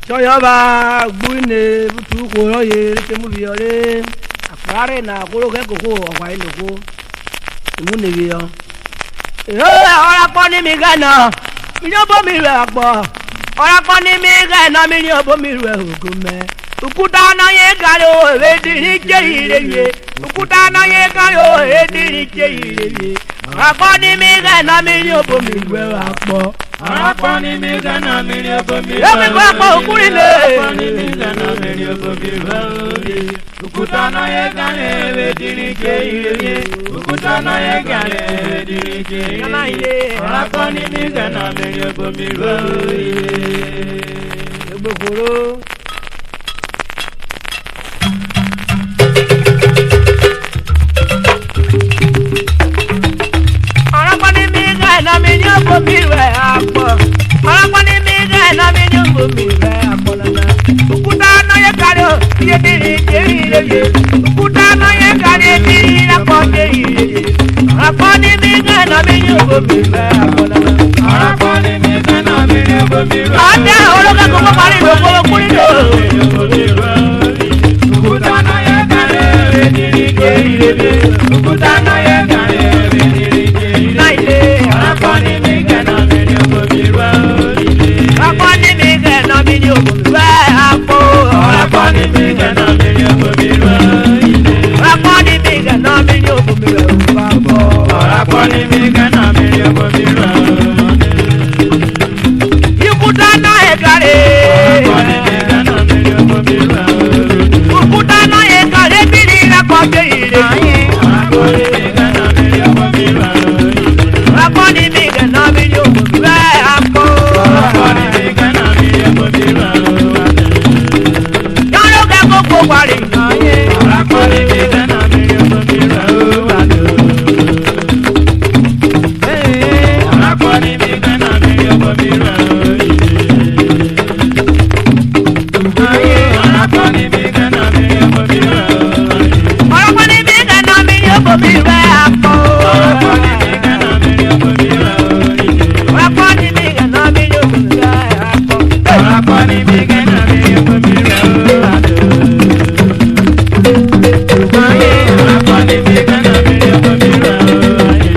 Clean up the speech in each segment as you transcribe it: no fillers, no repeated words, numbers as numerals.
Choyaba buine butu ko ye ke mu biore apare na ko ke ko wa ile ko mu ne bi yo ora po ni mi gana mi yo bo mi re apo ora po ni mi gana mi yo bo mi re ogume ukuta na ye garo e di ni je ire ye ukuta na ye garo e di ni je ire ye ora po ni mi gana mi yo bo mi re apo Arapani mi gana mi ni obo mi yo mi gba po okurile Arapani mi gana mi ni obo mi baoye Ukuta na ye gane we diri ke ire Ukuta na ye gane we diri ke ire Arapani mi gana mi ni obo mi baoye Egbogoro Arapani mi gana mi ni obo mi re apo Arapani mi gana mi ni obo mi re apo lana Ukuta na ye gare ye diri ke ire Ukuta na ye gare diri apo ke ire Arapani mi gana mi ni obo mi re apo lana Arapani mi gana mi ni obo mi baoye Ate ologa ko pari do ko kurilo Ukuta na ye gane we diri ke ire Ukuta na ye gane we diri ke ire Arapani mi gana mi ni obo mi baoye Arapani mi gana mi ni obo mi re apo Arapani mi gana mi ni obo mi baoye Arapani mi gana mi ni obo mi re apo Arapani mi gana mi ni obo mi baoye Ukuta na ye gare Arapani mi gana mi ni obo mi baoye Ukuta na ye gare diri apo ke ire Arapani mi gana mi ni obo mi baoye Arapani mi gana mi ni obo mi re apo Arapani mi gana mi ni obo mi baoye Ologa ko pari Arapani mi gana mi ni obo mi baoye Arapani mi gana mi ni obo mi baoye Arapani mi gana mi ni obo mi baoye Arapani mi gana mi ni obo mi re apo Arapani mi gana mi ni obo mi baoye Arapani mi gana mi ni obo mi re apo Arapani mi gana mi ni obo mi baoye Arapani mi gana mi ni obo mi baoye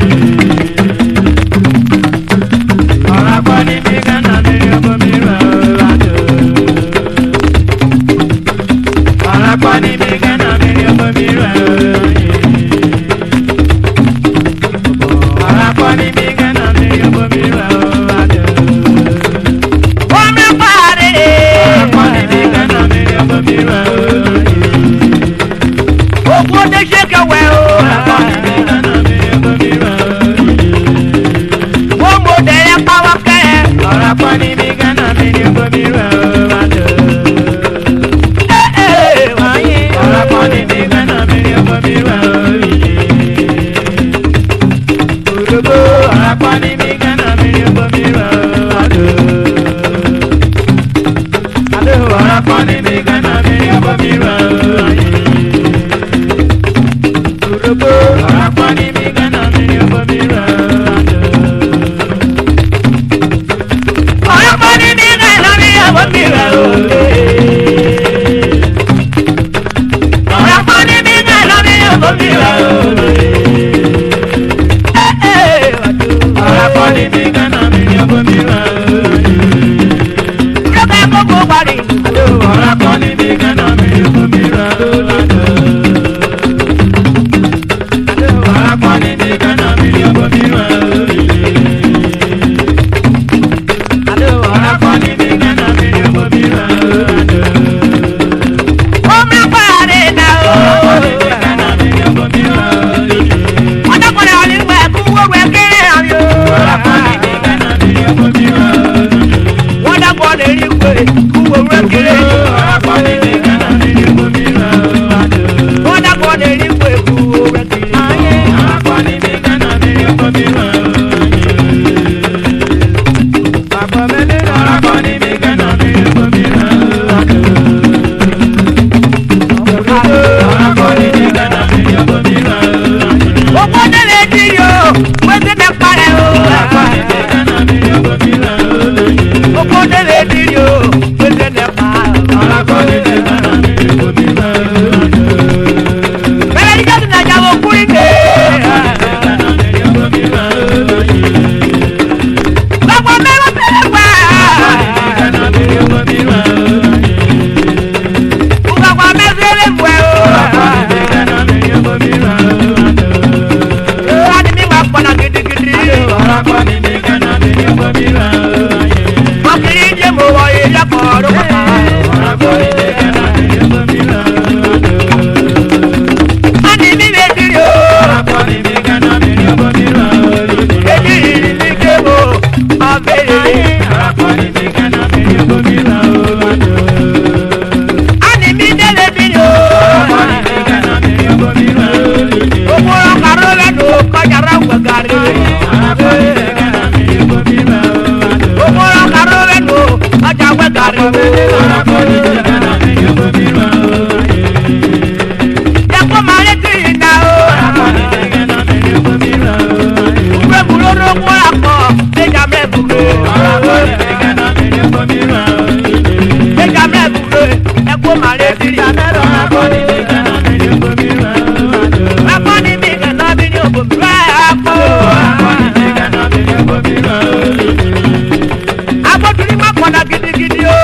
Arapani mi gana mi ni obo mi baoye Arapani mi gana mi ni obo mi baoye Arapani mi gana mi ni obo mi baoye Omi pare Arapani mi gana mi ni obo mi baoye Ogo de sheke we o Arapani mi gana mi ni obo mi baoye Mo mo de ya pawa ke Arapani mi gana mi ni obo mi baoye Arapani mi gana mi ni obo mi baoye Arapani mi gana mi ni obo mi baoye Arapani mi gana mi ni obo mi baoye Arapani mi gana mi ni obo mi baoye Arapani mi gana mi obo mi re Arapani mi gana mi obo mi re Arapani mi gana mi ni obo mi baoye Ologa ko pari Arapani mi gana mi ni obo mi baoye Arapani mi gana mi ni obo mi baoye Arapani mi gana mi ni obo mi baoye Omi pare na o Arapani mi gana mi ni obo mi baoye Oda ko le we ku wo we kere ami o Arapani mi gana mi ni obo mi baoye Oda ko le ri we ku wo we kere Arapani mi Ugagwa mezele mwe o. Ani mi wa kpana gidigidi. Akiri je mo wo ile koro papa. Ani mi be kiri o. Ekiri ni kebo abele. Ani mi dele biri o. Okoro karo le do kajara wagari. Okoro karo le do kajara wagari. Yako male tina o. Ugbe buloro kura ko beja me bugre. Beja me bugre. Yako male tina o. Akoni mi kana mi ni obo bra ako. Aboturi ma kona gidigidi o.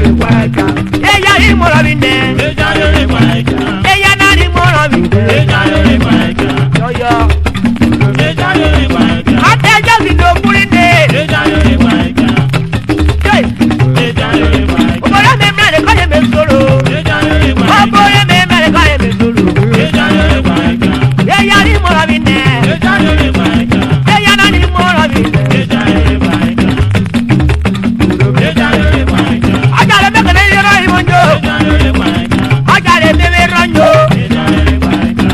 lórí pàjá. Ẹ̀yà ni mo rọ̀ mi nẹ̀. Ẹja lórí pàjá. Ẹ̀yà náà ni mo rọ̀ mi nẹ̀. Ẹja lórí pàjá. Yọ̀yọ̀. Ẹja lórí pàjá. Àtẹ̀jọ́ fi dòkúrin dé. Ẹja lórí pàjá. Ẹja lórí pàjá. Ọ̀bọ̀rẹ́ mi mẹ́rin kọ́ yẹn mi sọ̀rọ̀. Ẹja lórí pàjá. Ọ̀bọ̀rẹ́ mi mẹ́rin kọ́ yẹn mi sọ̀rọ̀. Ẹja lórí pàjá. Ẹ̀yà ni mo rọ̀ mi nẹ̀. Ẹja lórí pàjá. Ẹ̀yà náà ni mo rọ̀ mi nẹ̀. Ẹja lórí pàjá. Ẹja lórí pàjá. Ọjà rẹ̀ mẹ́kànnì yọrọ ìmọ̀jọ́. Ẹja lórí pàjá. Ọjà rẹ̀ mẹ́mẹ́ rọ̀njọ́. Ẹja lórí pàjá.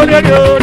rere o